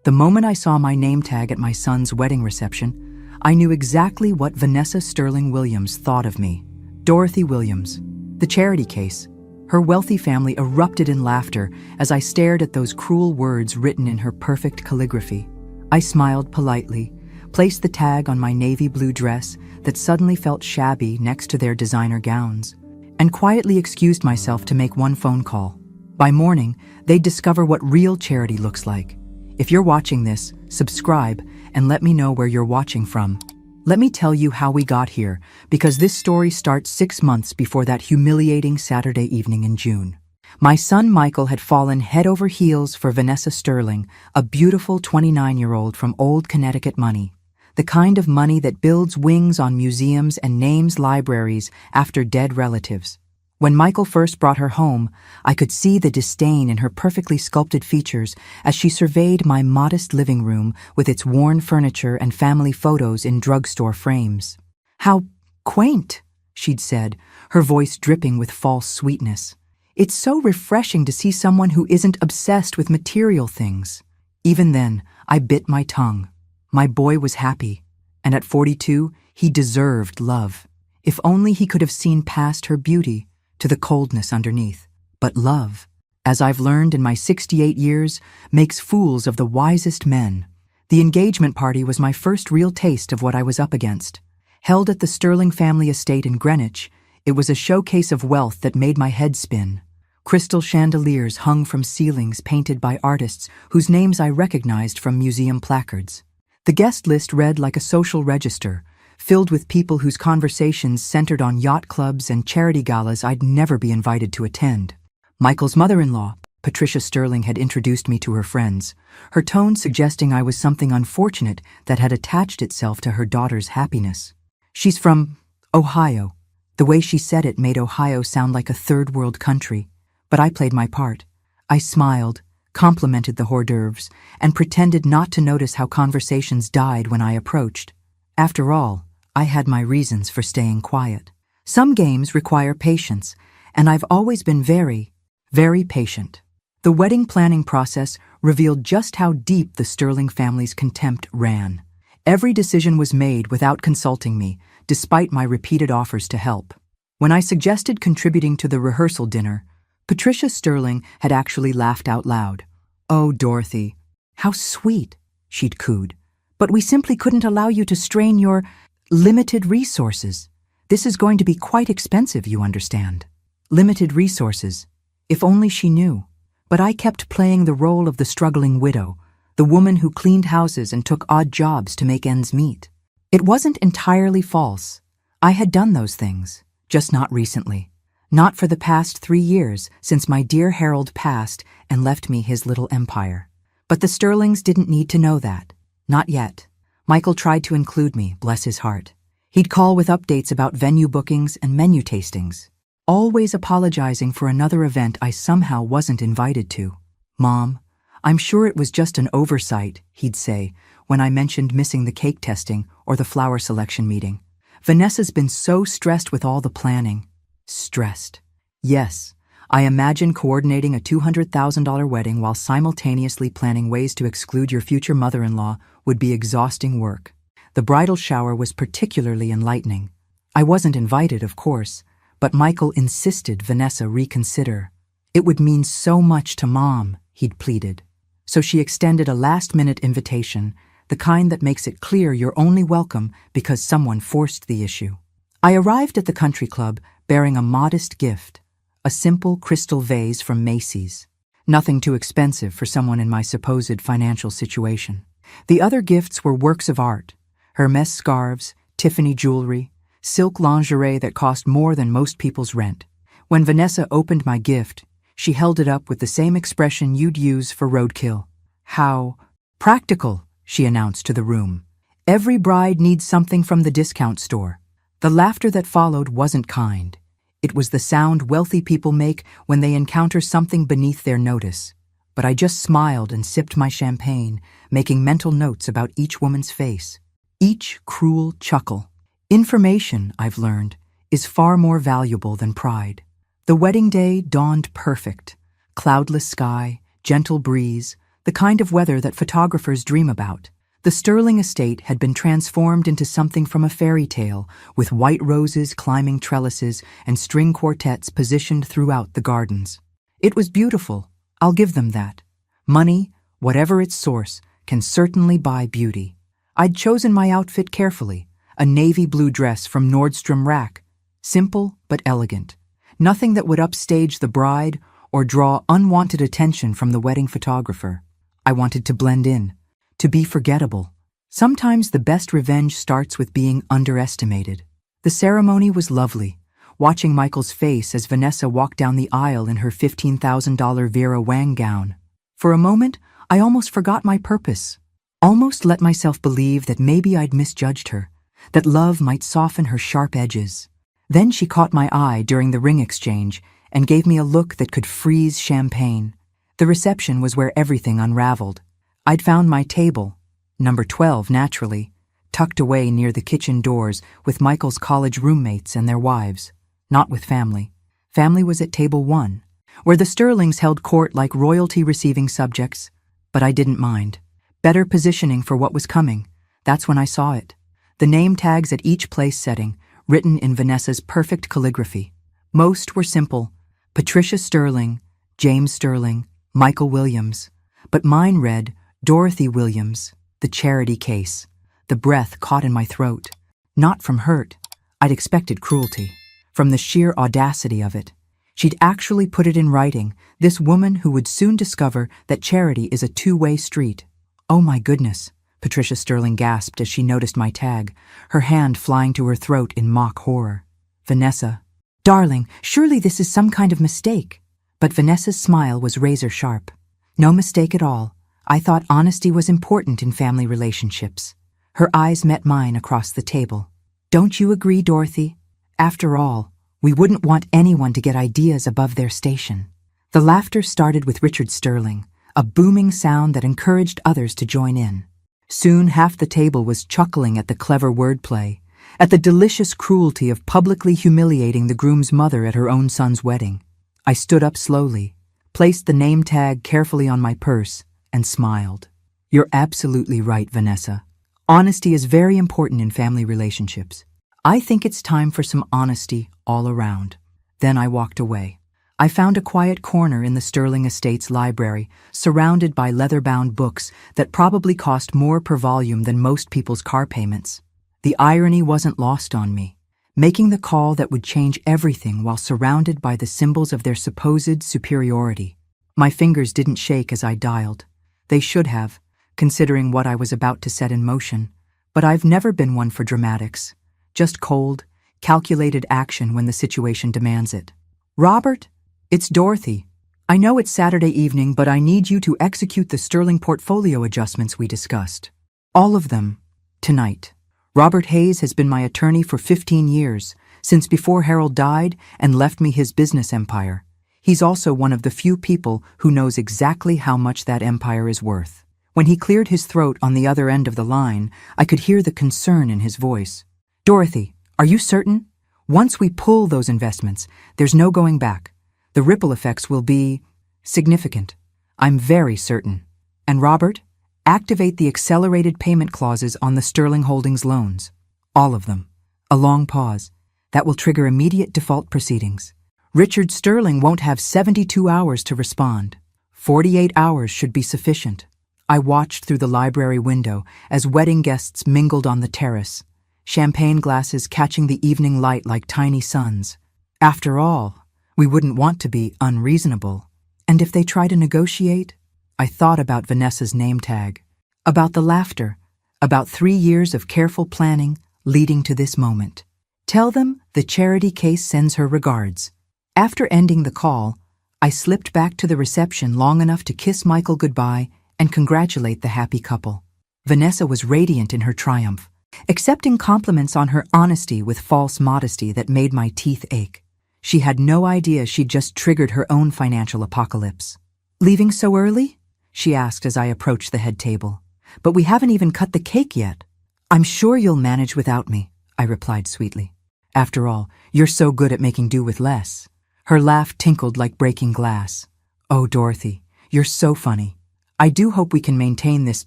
The moment I saw my name tag at my son's wedding reception, I knew exactly what Vanessa Sterling Williams thought of me. Dorothy Williams. The charity case. Her wealthy family erupted in laughter as I stared at those cruel words written in her perfect calligraphy. I smiled politely, placed the tag on my navy blue dress that suddenly felt shabby next to their designer gowns, and quietly excused myself to make one phone call. By morning, they'd discover what real charity looks like. If you're watching this, subscribe and let me know where you're watching from. Let me tell you how we got here, because this story starts 6 months before that humiliating Saturday evening in June. My son Michael had fallen head over heels for Vanessa Sterling, a beautiful 29-year-old from old Connecticut money. The kind of money that builds wings on museums and names libraries after dead relatives. When Michael first brought her home, I could see the disdain in her perfectly sculpted features as she surveyed my modest living room with its worn furniture and family photos in drugstore frames. "How quaint," she'd said, her voice dripping with false sweetness. "It's so refreshing to see someone who isn't obsessed with material things." Even then, I bit my tongue. My boy was happy, and at 42, he deserved love. If only he could have seen past her beauty to the coldness underneath. But love, as I've learned in my 68 years, makes fools of the wisest men. The engagement party was my first real taste of what I was up against. Held at the Sterling family estate in Greenwich, it was a showcase of wealth that made my head spin. Crystal chandeliers hung from ceilings painted by artists whose names I recognized from museum placards. The guest list read like a social register, filled with people whose conversations centered on yacht clubs and charity galas I'd never be invited to attend. Michael's mother-in-law, Patricia Sterling, had introduced me to her friends, her tone suggesting I was something unfortunate that had attached itself to her daughter's happiness. "She's from Ohio." The way she said it made Ohio sound like a third-world country, but I played my part. I smiled, complimented the hors d'oeuvres, and pretended not to notice how conversations died when I approached. After all, I had my reasons for staying quiet. Some games require patience, and I've always been very, very patient. The wedding planning process revealed just how deep the Sterling family's contempt ran. Every decision was made without consulting me, despite my repeated offers to help. When I suggested contributing to the rehearsal dinner, Patricia Sterling had actually laughed out loud. "Oh, Dorothy, how sweet," she'd cooed. "But we simply couldn't allow you to strain your limited resources. This is going to be quite expensive, you understand." Limited resources. If only she knew. But I kept playing the role of the struggling widow, the woman who cleaned houses and took odd jobs to make ends meet. It wasn't entirely false. I had done those things, just not recently. Not for the past 3 years, since my dear Harold passed and left me his little empire. But the Sterlings didn't need to know that. Not yet. Michael tried to include me, bless his heart. He'd call with updates about venue bookings and menu tastings, always apologizing for another event I somehow wasn't invited to. "Mom, I'm sure it was just an oversight," he'd say, when I mentioned missing the cake testing or the flower selection meeting. "Vanessa's been so stressed with all the planning." Stressed. Yes, I imagine coordinating a $200,000 wedding while simultaneously planning ways to exclude your future mother-in-law would be exhausting work. The bridal shower was particularly enlightening. I wasn't invited, of course, but Michael insisted Vanessa reconsider. "It would mean so much to Mom," he'd pleaded. So she extended a last-minute invitation, the kind that makes it clear you're only welcome because someone forced the issue. I arrived at the country club bearing a modest gift, a simple crystal vase from Macy's. Nothing too expensive for someone in my supposed financial situation. The other gifts were works of art, Hermes scarves, Tiffany jewelry, silk lingerie that cost more than most people's rent. When Vanessa opened my gift, she held it up with the same expression you'd use for roadkill. "How practical," she announced to the room. "Every bride needs something from the discount store." The laughter that followed wasn't kind. It was the sound wealthy people make when they encounter something beneath their notice. But I just smiled and sipped my champagne, making mental notes about each woman's face. Each cruel chuckle. Information, I've learned, is far more valuable than pride. The wedding day dawned perfect. Cloudless sky, gentle breeze, the kind of weather that photographers dream about. The Sterling estate had been transformed into something from a fairy tale, with white roses climbing trellises and string quartets positioned throughout the gardens. It was beautiful, I'll give them that. Money, whatever its source, can certainly buy beauty. I'd chosen my outfit carefully, a navy blue dress from Nordstrom Rack, simple but elegant. Nothing that would upstage the bride or draw unwanted attention from the wedding photographer. I wanted to blend in, to be forgettable. Sometimes the best revenge starts with being underestimated. The ceremony was lovely, watching Michael's face as Vanessa walked down the aisle in her $15,000 Vera Wang gown. For a moment, I almost forgot my purpose, almost let myself believe that maybe I'd misjudged her, that love might soften her sharp edges. Then she caught my eye during the ring exchange and gave me a look that could freeze champagne. The reception was where everything unraveled. I'd found my table, number 12 naturally, tucked away near the kitchen doors with Michael's college roommates and their wives, not with family. Family was at table 1, where the Sterlings held court like royalty receiving subjects, but I didn't mind. Better positioning for what was coming. That's when I saw it. The name tags at each place setting, written in Vanessa's perfect calligraphy. Most were simple: Patricia Sterling, James Sterling, Michael Williams. But mine read, Dorothy Williams, the charity case. The breath caught in my throat. Not from hurt. I'd expected cruelty. From the sheer audacity of it. She'd actually put it in writing, this woman who would soon discover that charity is a two-way street. Oh my goodness, Patricia Sterling gasped as she noticed my tag, her hand flying to her throat in mock horror. Vanessa. Darling, surely this is some kind of mistake. But Vanessa's smile was razor sharp. No mistake at all. I thought honesty was important in family relationships. Her eyes met mine across the table. Don't you agree, Dorothy? After all, we wouldn't want anyone to get ideas above their station. The laughter started with Richard Sterling, a booming sound that encouraged others to join in. Soon half the table was chuckling at the clever wordplay, at the delicious cruelty of publicly humiliating the groom's mother at her own son's wedding. I stood up slowly, placed the name tag carefully on my purse, and smiled. You're absolutely right, Vanessa. Honesty is very important in family relationships. I think it's time for some honesty all around. Then I walked away. I found a quiet corner in the Sterling Estate's library, surrounded by leather-bound books that probably cost more per volume than most people's car payments. The irony wasn't lost on me. Making the call that would change everything while surrounded by the symbols of their supposed superiority. My fingers didn't shake as I dialed. They should have, considering what I was about to set in motion. But I've never been one for dramatics. Just cold, calculated action when the situation demands it. Robert, it's Dorothy. I know it's Saturday evening, but I need you to execute the Sterling portfolio adjustments we discussed. All of them, tonight. Robert Hayes has been my attorney for 15 years, since before Harold died and left me his business empire. He's also one of the few people who knows exactly how much that empire is worth. When he cleared his throat on the other end of the line, I could hear the concern in his voice. Dorothy, are you certain? Once we pull those investments, there's no going back. The ripple effects will be significant. I'm very certain. And Robert, activate the accelerated payment clauses on the Sterling Holdings loans. All of them. A long pause. That will trigger immediate default proceedings. Richard Sterling won't have 72 hours to respond. 48 hours should be sufficient. I watched through the library window as wedding guests mingled on the terrace, champagne glasses catching the evening light like tiny suns. After all, we wouldn't want to be unreasonable. And if they try to negotiate? I thought about Vanessa's name tag, about the laughter, about 3 years of careful planning leading to this moment. Tell them the charity case sends her regards. After ending the call, I slipped back to the reception long enough to kiss Michael goodbye and congratulate the happy couple. Vanessa was radiant in her triumph, accepting compliments on her honesty with false modesty that made my teeth ache. She had no idea she'd just triggered her own financial apocalypse. Leaving so early? She asked as I approached the head table. But we haven't even cut the cake yet. I'm sure you'll manage without me, I replied sweetly. After all, you're so good at making do with less. Her laugh tinkled like breaking glass. Oh, Dorothy, you're so funny. I do hope we can maintain this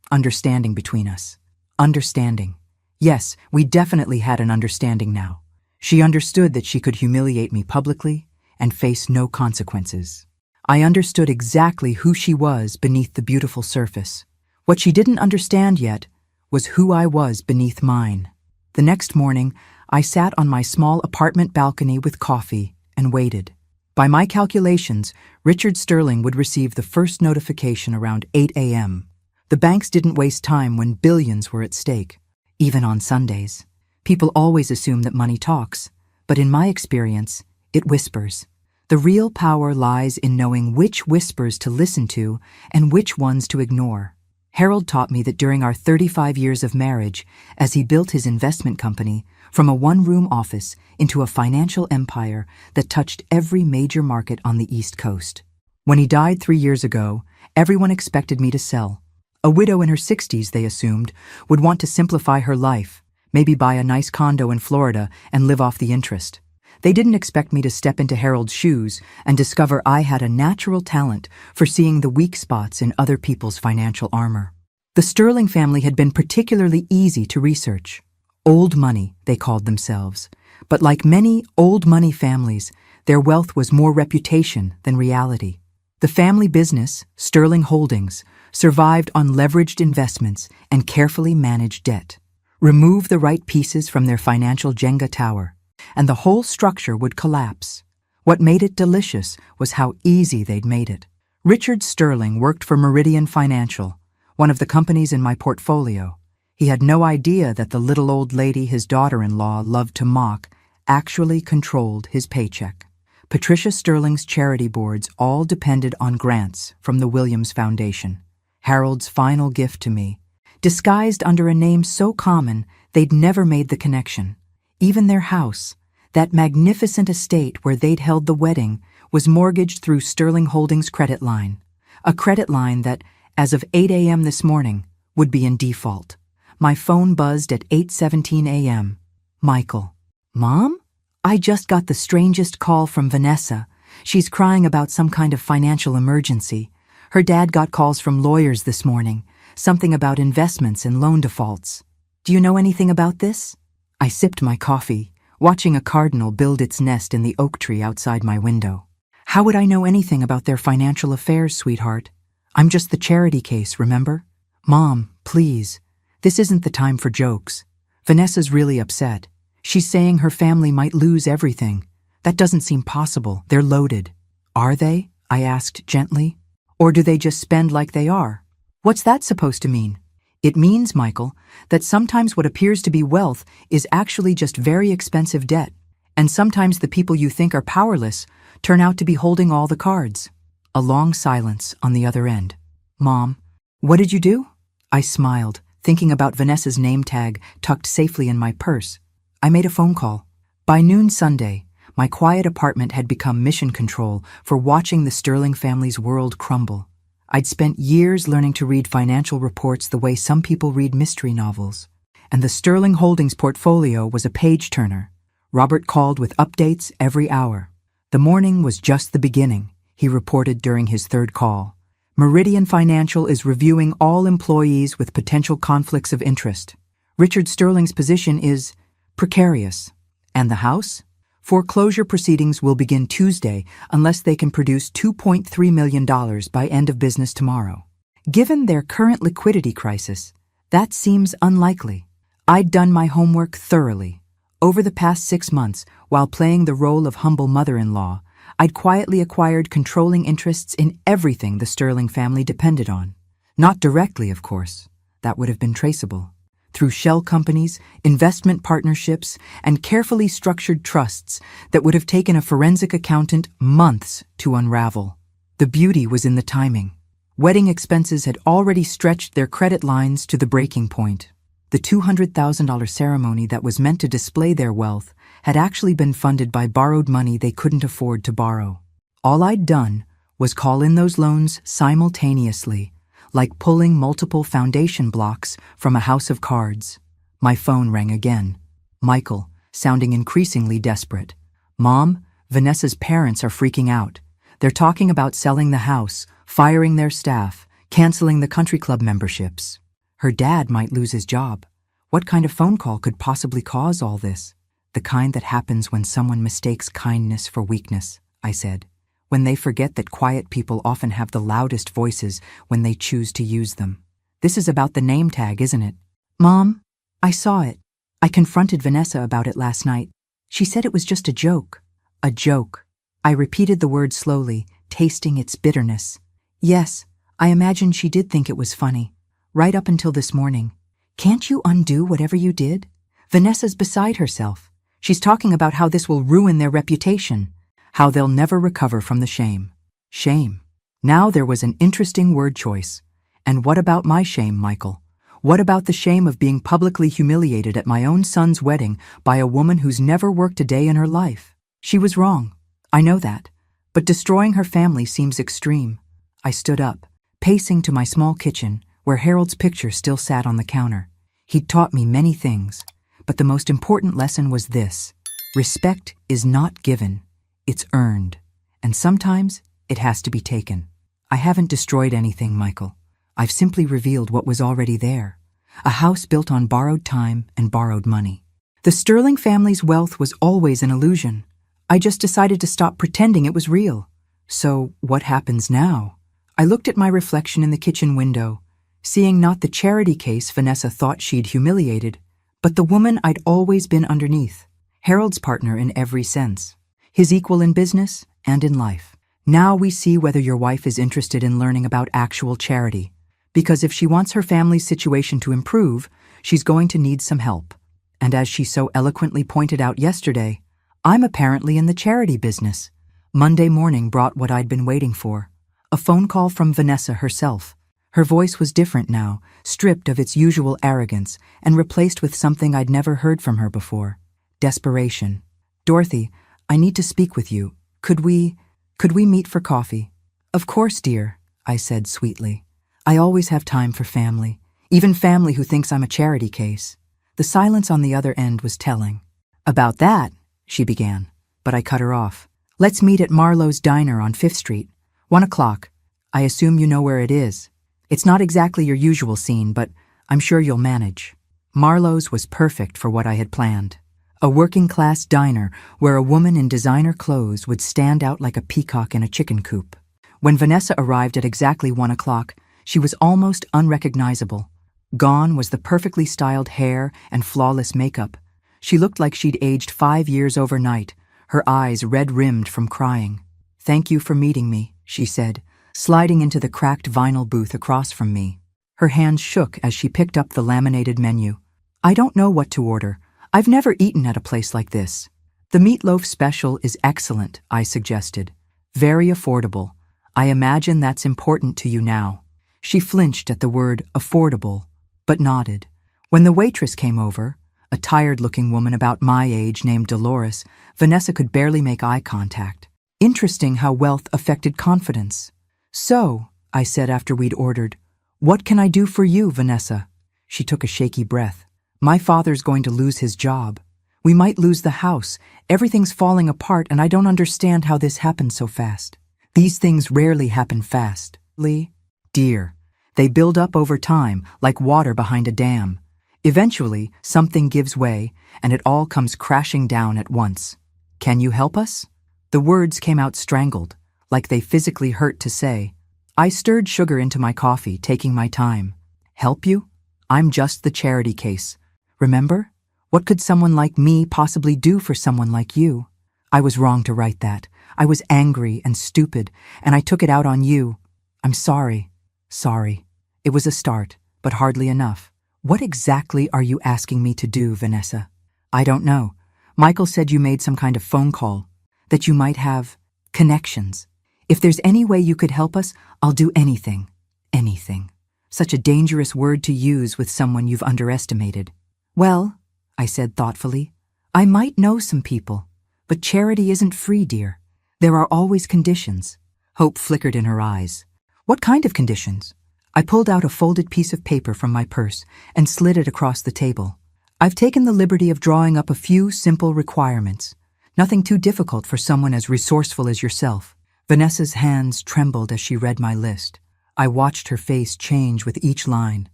understanding between us. Understanding. Yes, we definitely had an understanding now. She understood that she could humiliate me publicly and face no consequences. I understood exactly who she was beneath the beautiful surface. What she didn't understand yet was who I was beneath mine. The next morning, I sat on my small apartment balcony with coffee and waited. By my calculations, Richard Sterling would receive the first notification around 8 a.m. The banks didn't waste time when billions were at stake, even on Sundays. People always assume that money talks, but in my experience, it whispers. The real power lies in knowing which whispers to listen to and which ones to ignore. Harold taught me that during our 35 years of marriage, as he built his investment company from a one-room office into a financial empire that touched every major market on the East Coast. When he died 3 years ago, everyone expected me to sell. A widow in her 60s, they assumed, would want to simplify her life, maybe buy a nice condo in Florida and live off the interest. They didn't expect me to step into Harold's shoes and discover I had a natural talent for seeing the weak spots in other people's financial armor. The Sterling family had been particularly easy to research. Old money, they called themselves. But like many old money families, their wealth was more reputation than reality. The family business, Sterling Holdings, survived on leveraged investments and carefully managed debt. Remove the right pieces from their financial Jenga tower, and the whole structure would collapse. What made it delicious was how easy they'd made it. Richard Sterling worked for Meridian Financial, one of the companies in my portfolio. He had no idea that the little old lady his daughter-in-law loved to mock actually controlled his paycheck. Patricia Sterling's charity boards all depended on grants from the Williams Foundation. Harold's final gift to me, disguised under a name so common they'd never made the connection. Even their house, that magnificent estate where they'd held the wedding, was mortgaged through Sterling Holdings' credit line. A credit line that, as of 8 a.m. this morning, would be in default. My phone buzzed at 8:17 a.m. Michael. Mom? I just got the strangest call from Vanessa. She's crying about some kind of financial emergency. Her dad got calls from lawyers this morning, something about investments and loan defaults. Do you know anything about this? I sipped my coffee, watching a cardinal build its nest in the oak tree outside my window. How would I know anything about their financial affairs, sweetheart? I'm just the charity case, remember? Mom, please. This isn't the time for jokes. Vanessa's really upset. She's saying her family might lose everything. That doesn't seem possible. They're loaded. Are they? I asked gently. Or do they just spend like they are? What's that supposed to mean? It means, Michael, that sometimes what appears to be wealth is actually just very expensive debt, and sometimes the people you think are powerless turn out to be holding all the cards. A long silence on the other end. Mom, what did you do? I smiled, thinking about Vanessa's name tag tucked safely in my purse. I made a phone call. By noon Sunday, my quiet apartment had become mission control for watching the Sterling family's world crumble. I'd spent years learning to read financial reports the way some people read mystery novels, and the Sterling Holdings portfolio was a page-turner. Robert called with updates every hour. The morning was just the beginning, he reported during his third call. Meridian Financial is reviewing all employees with potential conflicts of interest. Richard Sterling's position is precarious. And the house? Foreclosure proceedings will begin Tuesday unless they can produce $2.3 million by end of business tomorrow. Given their current liquidity crisis, that seems unlikely. I'd done my homework thoroughly. Over the past 6 months, while playing the role of humble mother-in-law, I'd quietly acquired controlling interests in everything the Sterling family depended on. Not directly, of course. That would have been traceable. Through shell companies, investment partnerships, and carefully structured trusts that would have taken a forensic accountant months to unravel. The beauty was in the timing. Wedding expenses had already stretched their credit lines to the breaking point. The $200,000 ceremony that was meant to display their wealth had actually been funded by borrowed money they couldn't afford to borrow. All I'd done was call in those loans simultaneously, like pulling multiple foundation blocks from a house of cards. My phone rang again. Michael, sounding increasingly desperate. Mom, Vanessa's parents are freaking out. They're talking about selling the house, firing their staff, Canceling the country club memberships. Her dad might lose his job. What kind of phone call could possibly cause all this? The kind that happens when someone mistakes kindness for weakness, I said. When they forget that quiet people often have the loudest voices when they choose to use them. This is about the name tag, isn't it? Mom, I saw it. I confronted Vanessa about it last night. She said it was just a joke. A joke. I repeated the word slowly, tasting its bitterness. Yes, I imagine she did think it was funny. Right up until this morning. Can't you undo whatever you did? Vanessa's beside herself. She's talking about how this will ruin their reputation. How they'll never recover from the shame. Shame. Now there was an interesting word choice. And what about my shame, Michael? What about the shame of being publicly humiliated at my own son's wedding by a woman who's never worked a day in her life? She was wrong. I know that. But destroying her family seems extreme. I stood up, pacing to my small kitchen, where Harold's picture still sat on the counter. He'd taught me many things, but the most important lesson was this. Respect is not given. It's earned. And sometimes it has to be taken. I haven't destroyed anything, Michael. I've simply revealed what was already there. A house built on borrowed time and borrowed money. The Sterling family's wealth was always an illusion. I just decided to stop pretending it was real. So what happens now? I looked at my reflection in the kitchen window, seeing not the charity case Vanessa thought she'd humiliated, but the woman I'd always been underneath, Harold's partner in every sense, his equal in business and in life. Now we see whether your wife is interested in learning about actual charity, because if she wants her family's situation to improve, she's going to need some help. And as she so eloquently pointed out yesterday, I'm apparently in the charity business. Monday morning brought what I'd been waiting for. A phone call from Vanessa herself. Her voice was different now, stripped of its usual arrogance and replaced with something I'd never heard from her before. Desperation. Dorothy, I need to speak with you. Could we meet for coffee? Of course, dear, I said sweetly. I always have time for family, even family who thinks I'm a charity case. The silence on the other end was telling. About that, she began, but I cut her off. Let's meet at Marlowe's Diner on 5th Street. 1 o'clock. I assume you know where it is. It's not exactly your usual scene, but I'm sure you'll manage. Marlowe's was perfect for what I had planned. A working-class diner where a woman in designer clothes would stand out like a peacock in a chicken coop. When Vanessa arrived at exactly 1 o'clock, she was almost unrecognizable. Gone was the perfectly styled hair and flawless makeup. She looked like she'd aged 5 years overnight, her eyes red-rimmed from crying. Thank you for meeting me, she said, sliding into the cracked vinyl booth across from me. Her hands shook as she picked up the laminated menu. I don't know what to order. I've never eaten at a place like this. The meatloaf special is excellent, I suggested. Very affordable. I imagine that's important to you now. She flinched at the word affordable, but nodded. When the waitress came over, a tired-looking woman about my age named Dolores, Vanessa could barely make eye contact. Interesting how wealth affected confidence. So, I said after we'd ordered, what can I do for you, Vanessa? She took a shaky breath. My father's going to lose his job. We might lose the house. Everything's falling apart and I don't understand how this happened so fast. These things rarely happen fast. Lee? Dear. They build up over time, like water behind a dam. Eventually, something gives way, and it all comes crashing down at once. Can you help us? The words came out strangled, like they physically hurt to say. I stirred sugar into my coffee, taking my time. Help you? I'm just the charity case. Remember? What could someone like me possibly do for someone like you? I was wrong to write that. I was angry and stupid, and I took it out on you. I'm sorry. Sorry. It was a start, but hardly enough. What exactly are you asking me to do, Vanessa? I don't know. Michael said you made some kind of phone call, that you might have connections. If there's any way you could help us, I'll do anything. Anything. Such a dangerous word to use with someone you've underestimated. Well, I said thoughtfully, I might know some people, but charity isn't free, dear. There are always conditions. Hope flickered in her eyes. What kind of conditions? I pulled out a folded piece of paper from my purse and slid it across the table. I've taken the liberty of drawing up a few simple requirements. Nothing too difficult for someone as resourceful as yourself. Vanessa's hands trembled as she read my list. I watched her face change with each line.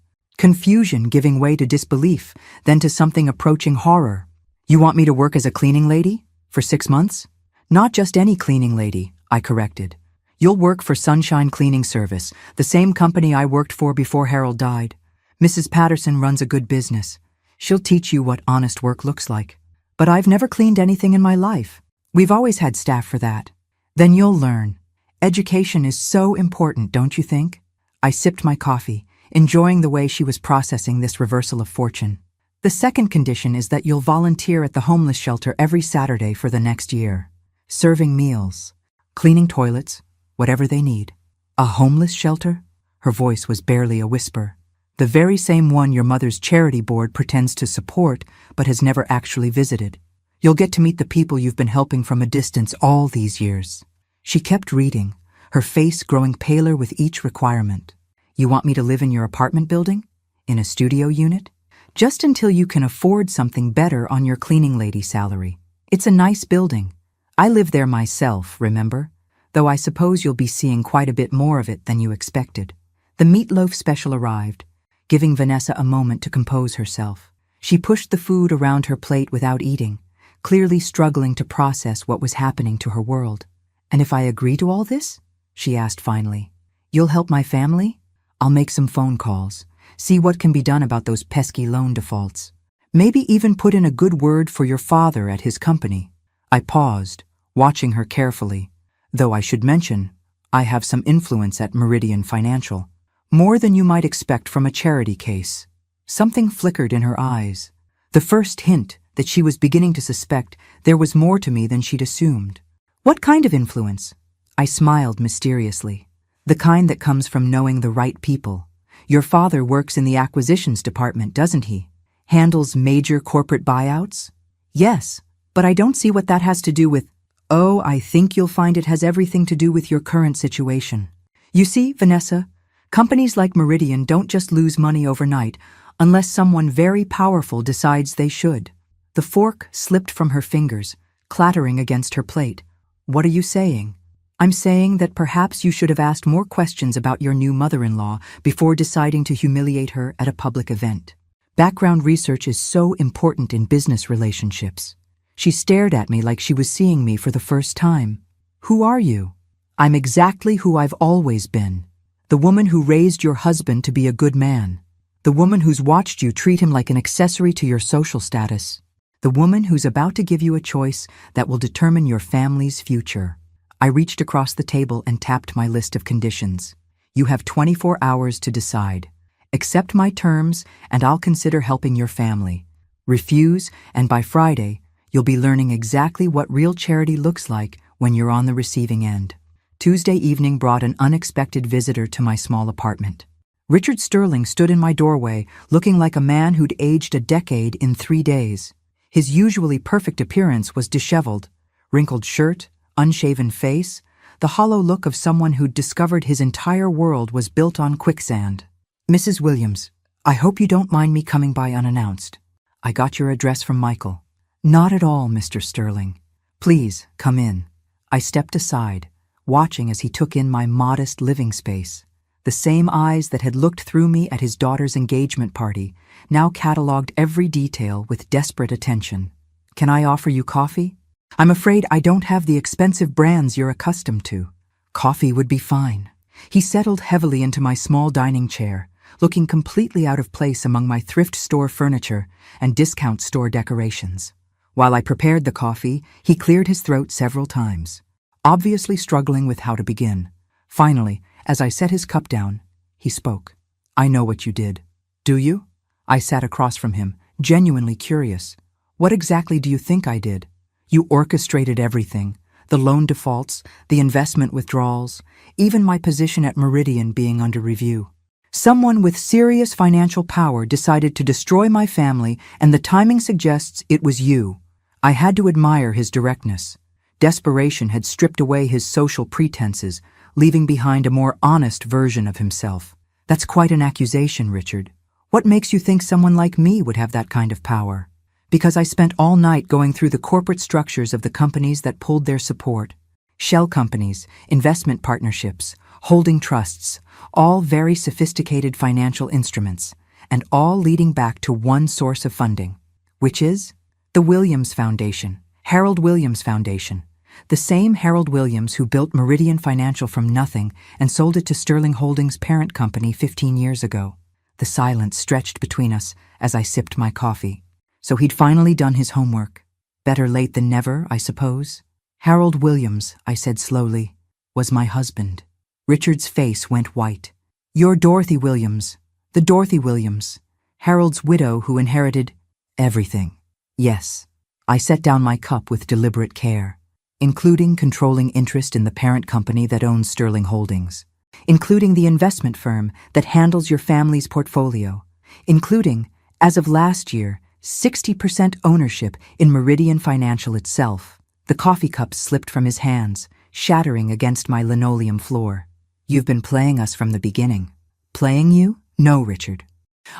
Confusion giving way to disbelief, then to something approaching horror. You want me to work as a cleaning lady? For 6 months? Not just any cleaning lady, I corrected. You'll work for Sunshine Cleaning Service, the same company I worked for before Harold died. Mrs. Patterson runs a good business. She'll teach you what honest work looks like. But I've never cleaned anything in my life. We've always had staff for that. Then you'll learn. Education is so important, don't you think? I sipped my coffee, enjoying the way she was processing this reversal of fortune. The second condition is that you'll volunteer at the homeless shelter every Saturday for the next year. Serving meals, cleaning toilets, whatever they need. A homeless shelter? Her voice was barely a whisper. The very same one your mother's charity board pretends to support but has never actually visited. You'll get to meet the people you've been helping from a distance all these years. She kept reading, her face growing paler with each requirement. You want me to live in your apartment building? In a studio unit? Just until you can afford something better on your cleaning lady salary. It's a nice building. I live there myself, remember? Though I suppose you'll be seeing quite a bit more of it than you expected. The meatloaf special arrived, giving Vanessa a moment to compose herself. She pushed the food around her plate without eating, clearly struggling to process what was happening to her world. And if I agree to all this? She asked finally. You'll help my family? I'll make some phone calls, see what can be done about those pesky loan defaults. Maybe even put in a good word for your father at his company. I paused, watching her carefully. Though I should mention, I have some influence at Meridian Financial. More than you might expect from a charity case. Something flickered in her eyes. The first hint that she was beginning to suspect there was more to me than she'd assumed. What kind of influence? I smiled mysteriously. The kind that comes from knowing the right people. Your father works in the acquisitions department, doesn't he? Handles major corporate buyouts? Yes, but I don't see what that has to do with... Oh, I think you'll find it has everything to do with your current situation. You see, Vanessa, companies like Meridian don't just lose money overnight unless someone very powerful decides they should. The fork slipped from her fingers, clattering against her plate. What are you saying? I'm saying that perhaps you should have asked more questions about your new mother-in-law before deciding to humiliate her at a public event. Background research is so important in business relationships. She stared at me like she was seeing me for the first time. Who are you? I'm exactly who I've always been. The woman who raised your husband to be a good man. The woman who's watched you treat him like an accessory to your social status. The woman who's about to give you a choice that will determine your family's future. I reached across the table and tapped my list of conditions. You have 24 hours to decide. Accept my terms and I'll consider helping your family. Refuse, and by Friday, you'll be learning exactly what real charity looks like when you're on the receiving end. Tuesday evening brought an unexpected visitor to my small apartment. Richard Sterling stood in my doorway, looking like a man who'd aged a decade in 3 days. His usually perfect appearance was disheveled. Wrinkled shirt, unshaven face, the hollow look of someone who'd discovered his entire world was built on quicksand. Mrs. Williams, I hope you don't mind me coming by unannounced. I got your address from Michael. Not at all, Mr. Sterling. Please, come in. I stepped aside, watching as he took in my modest living space. The same eyes that had looked through me at his daughter's engagement party now catalogued every detail with desperate attention. Can I offer you coffee? I'm afraid I don't have the expensive brands you're accustomed to. Coffee would be fine. He settled heavily into my small dining chair, looking completely out of place among my thrift store furniture and discount store decorations. While I prepared the coffee, he cleared his throat several times, obviously struggling with how to begin. Finally, as I set his cup down, he spoke. I know what you did. Do you? I sat across from him, genuinely curious. What exactly do you think I did? You orchestrated everything. The loan defaults, the investment withdrawals, even my position at Meridian being under review. Someone with serious financial power decided to destroy my family, and the timing suggests it was you. I had to admire his directness. Desperation had stripped away his social pretenses, leaving behind a more honest version of himself. That's quite an accusation, Richard. What makes you think someone like me would have that kind of power? Because I spent all night going through the corporate structures of the companies that pulled their support. Shell companies, investment partnerships, holding trusts, all very sophisticated financial instruments, and all leading back to one source of funding, which is the Williams Foundation, Harold Williams Foundation, the same Harold Williams who built Meridian Financial from nothing and sold it to Sterling Holdings' parent company 15 years ago. The silence stretched between us as I sipped my coffee. So he'd finally done his homework. Better late than never, I suppose. Harold Williams, I said slowly, was my husband. Richard's face went white. You're Dorothy Williams, the Dorothy Williams, Harold's widow who inherited everything. Yes. I set down my cup with deliberate care, including controlling interest in the parent company that owns Sterling Holdings, including the investment firm that handles your family's portfolio, including, as of last year, 60% ownership in Meridian Financial itself. The coffee cup slipped from his hands, shattering against my linoleum floor. You've been playing us from the beginning. Playing you? No, Richard.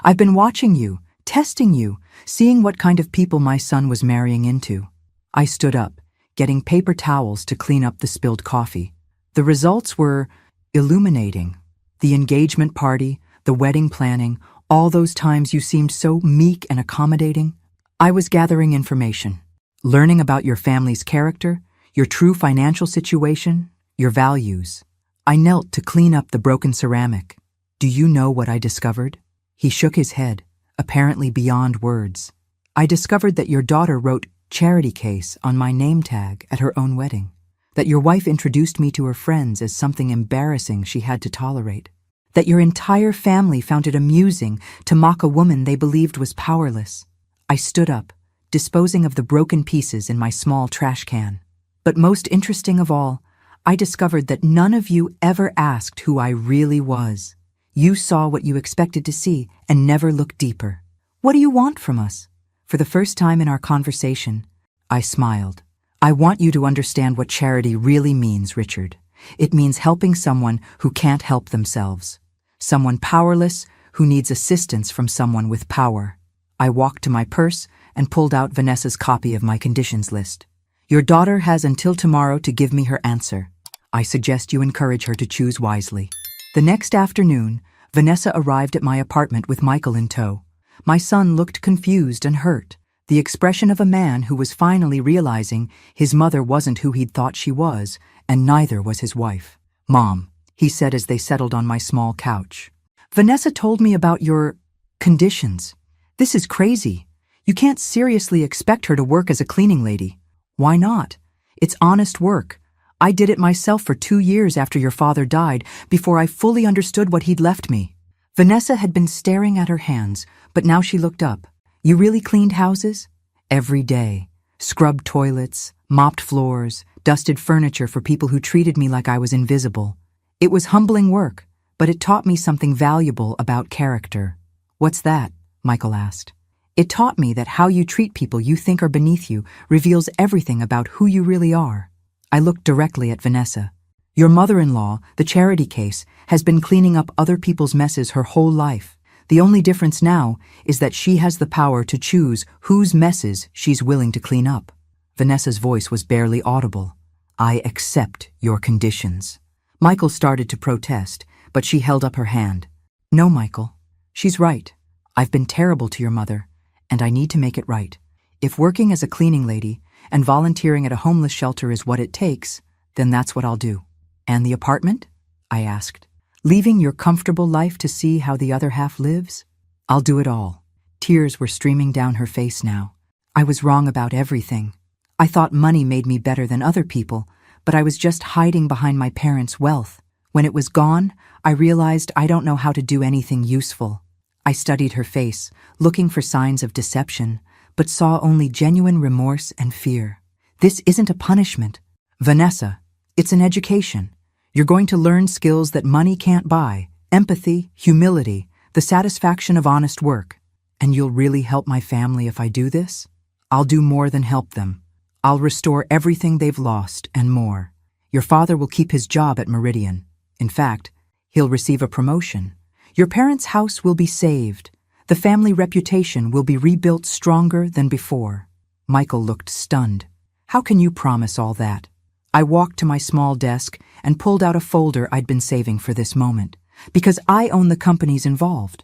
I've been watching you, testing you, seeing what kind of people my son was marrying into. I stood up, getting paper towels to clean up the spilled coffee. The results were illuminating. The engagement party, the wedding planning, all those times you seemed so meek and accommodating. I was gathering information, learning about your family's character, your true financial situation, your values. I knelt to clean up the broken ceramic. Do you know what I discovered? He shook his head, apparently beyond words. I discovered that your daughter wrote charity case on my name tag at her own wedding, that your wife introduced me to her friends as something embarrassing she had to tolerate, that your entire family found it amusing to mock a woman they believed was powerless. I stood up, disposing of the broken pieces in my small trash can. But most interesting of all, I discovered that none of you ever asked who I really was. You saw what you expected to see and never looked deeper. What do you want from us? For the first time in our conversation, I smiled. I want you to understand what charity really means, Richard. It means helping someone who can't help themselves. Someone powerless who needs assistance from someone with power. I walked to my purse and pulled out Vanessa's copy of my conditions list. Your daughter has until tomorrow to give me her answer. I suggest you encourage her to choose wisely. The next afternoon, Vanessa arrived at my apartment with Michael in tow. My son looked confused and hurt, the expression of a man who was finally realizing his mother wasn't who he'd thought she was, and neither was his wife. Mom, he said as they settled on my small couch. Vanessa told me about your conditions. This is crazy. You can't seriously expect her to work as a cleaning lady. Why not? It's honest work. I did it myself for 2 years after your father died before I fully understood what he'd left me. Vanessa had been staring at her hands, but now she looked up. You really cleaned houses? Every day. Scrubbed toilets, mopped floors, dusted furniture for people who treated me like I was invisible. It was humbling work, but it taught me something valuable about character. What's that? Michael asked. It taught me that how you treat people you think are beneath you reveals everything about who you really are. I looked directly at Vanessa. Your mother-in-law, the charity case, has been cleaning up other people's messes her whole life. The only difference now is that she has the power to choose whose messes she's willing to clean up. Vanessa's voice was barely audible. I accept your conditions. Michael started to protest, but she held up her hand. No, Michael. She's right. I've been terrible to your mother, and I need to make it right. If working as a cleaning lady and volunteering at a homeless shelter is what it takes, then that's what I'll do. And the apartment? I asked. Leaving your comfortable life to see how the other half lives? I'll do it all. Tears were streaming down her face now. I was wrong about everything. I thought money made me better than other people, but I was just hiding behind my parents' wealth. When it was gone, I realized I don't know how to do anything useful. I studied her face, looking for signs of deception, but saw only genuine remorse and fear. This isn't a punishment. Vanessa, it's an education. You're going to learn skills that money can't buy: empathy, humility, the satisfaction of honest work. And you'll really help my family if I do this? I'll do more than help them. I'll restore everything they've lost and more. Your father will keep his job at Meridian. In fact, he'll receive a promotion. Your parents' house will be saved. The family reputation will be rebuilt stronger than before. Michael looked stunned. How can you promise all that? I walked to my small desk and pulled out a folder I'd been saving for this moment. Because I own the companies involved.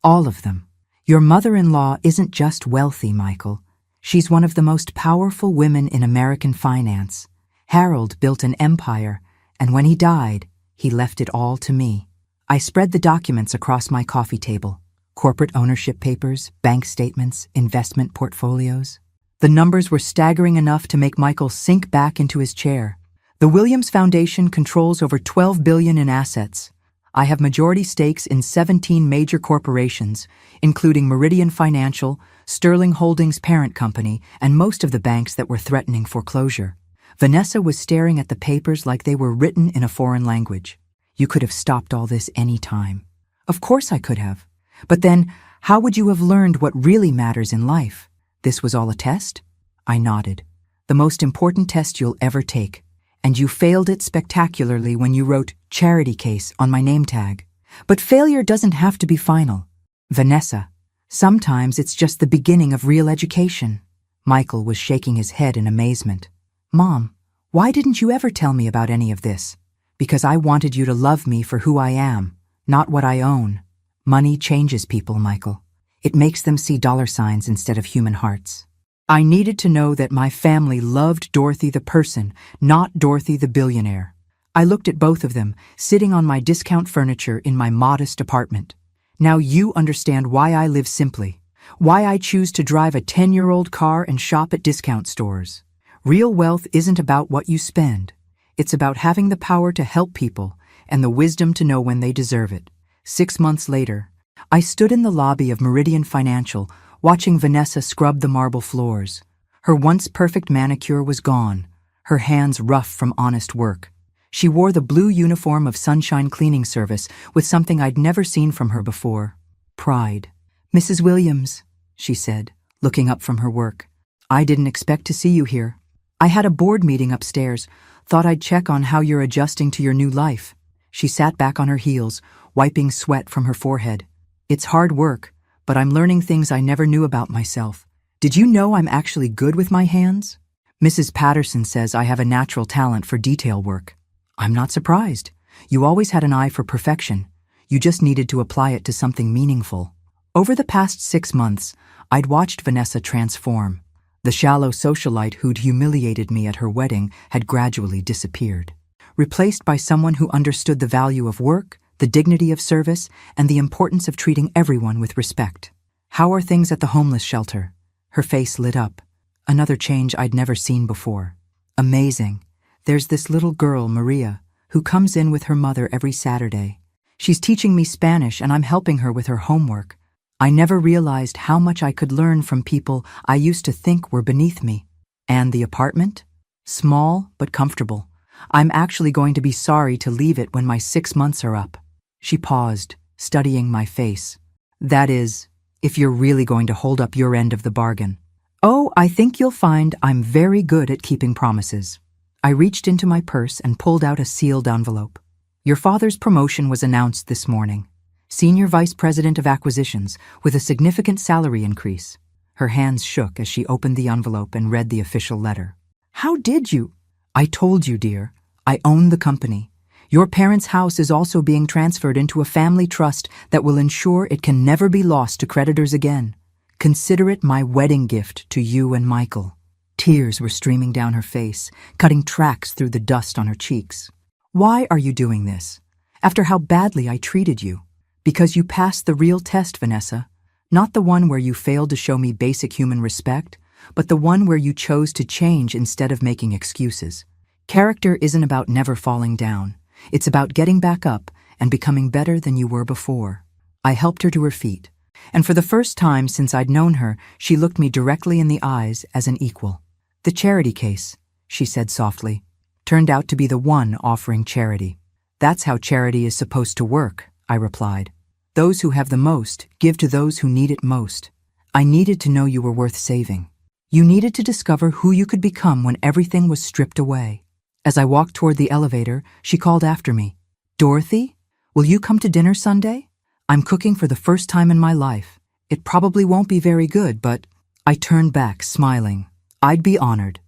All of them. Your mother-in-law isn't just wealthy, Michael. She's one of the most powerful women in American finance. Harold built an empire, and when he died, he left it all to me. I spread the documents across my coffee table. Corporate ownership papers, bank statements, investment portfolios. The numbers were staggering enough to make Michael sink back into his chair. The Williams Foundation controls over $12 billion in assets. I have majority stakes in 17 major corporations, including Meridian Financial, Sterling Holdings parent company, and most of the banks that were threatening foreclosure. Vanessa was staring at the papers like they were written in a foreign language. You could have stopped all this any time. Of course I could have. But then, how would you have learned what really matters in life? This was all a test? I nodded. The most important test you'll ever take. And you failed it spectacularly when you wrote charity case on my name tag. But failure doesn't have to be final. Vanessa, sometimes it's just the beginning of real education. Michael was shaking his head in amazement. Mom, why didn't you ever tell me about any of this? Because I wanted you to love me for who I am, not what I own. Money changes people, Michael. It makes them see dollar signs instead of human hearts. I needed to know that my family loved Dorothy the person, not Dorothy the billionaire. I looked at both of them, sitting on my discount furniture in my modest apartment. Now you understand why I live simply, why I choose to drive a 10-year-old car and shop at discount stores. Real wealth isn't about what you spend. It's about having the power to help people and the wisdom to know when they deserve it. 6 months later, I stood in the lobby of Meridian Financial, watching Vanessa scrub the marble floors. Her once perfect manicure was gone, her hands rough from honest work. She wore the blue uniform of Sunshine Cleaning Service with something I'd never seen from her before: pride. Mrs. Williams, she said, looking up from her work. I didn't expect to see you here. I had a board meeting upstairs. Thought I'd check on how you're adjusting to your new life. She sat back on her heels, wiping sweat from her forehead. It's hard work, but I'm learning things I never knew about myself. Did you know I'm actually good with my hands? Mrs. Patterson says I have a natural talent for detail work. I'm not surprised. You always had an eye for perfection. You just needed to apply it to something meaningful. Over the past 6 months, I'd watched Vanessa transform. The shallow socialite who'd humiliated me at her wedding had gradually disappeared, replaced by someone who understood the value of work, the dignity of service, and the importance of treating everyone with respect. How are things at the homeless shelter? Her face lit up. Another change I'd never seen before. Amazing. There's this little girl, Maria, who comes in with her mother every Saturday. She's teaching me Spanish and I'm helping her with her homework. I never realized how much I could learn from people I used to think were beneath me. And the apartment? Small but comfortable. I'm actually going to be sorry to leave it when my 6 months are up. She paused, studying my face. That is, if you're really going to hold up your end of the bargain. Oh, I think you'll find I'm very good at keeping promises. I reached into my purse and pulled out a sealed envelope. Your father's promotion was announced this morning. Senior Vice President of Acquisitions, with a significant salary increase. Her hands shook as she opened the envelope and read the official letter. How did you? I told you, dear. I own the company. Your parents' house is also being transferred into a family trust that will ensure it can never be lost to creditors again. Consider it my wedding gift to you and Michael. Tears were streaming down her face, cutting tracks through the dust on her cheeks. Why are you doing this? After how badly I treated you? Because you passed the real test, Vanessa. Not the one where you failed to show me basic human respect, but the one where you chose to change instead of making excuses. Character isn't about never falling down. It's about getting back up and becoming better than you were before. I helped her to her feet, and for the first time since I'd known her, she looked me directly in the eyes as an equal. The charity case, she said softly, turned out to be the one offering charity. That's how charity is supposed to work, I replied. Those who have the most give to those who need it most. I needed to know you were worth saving. You needed to discover who you could become when everything was stripped away. As I walked toward the elevator, she called after me. Dorothy, will you come to dinner Sunday? I'm cooking for the first time in my life. It probably won't be very good, but... I turned back, smiling. I'd be honored.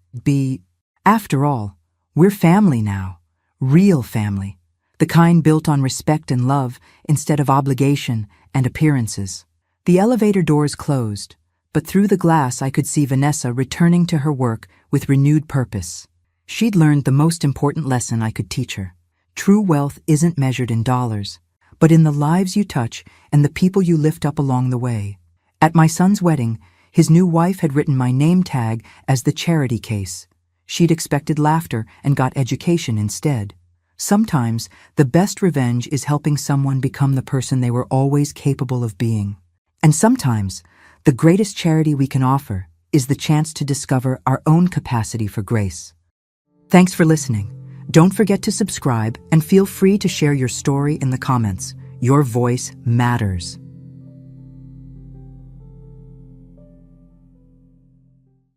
After all, we're family now. Real family. The kind built on respect and love instead of obligation and appearances. The elevator doors closed, but through the glass I could see Vanessa returning to her work with renewed purpose. She'd learned the most important lesson I could teach her. True wealth isn't measured in dollars, but in the lives you touch and the people you lift up along the way. At my son's wedding, his new wife had written my name tag as the charity case. She'd expected laughter and got education instead. Sometimes, the best revenge is helping someone become the person they were always capable of being. And sometimes, the greatest charity we can offer is the chance to discover our own capacity for grace. Thanks for listening. Don't forget to subscribe and feel free to share your story in the comments. Your voice matters.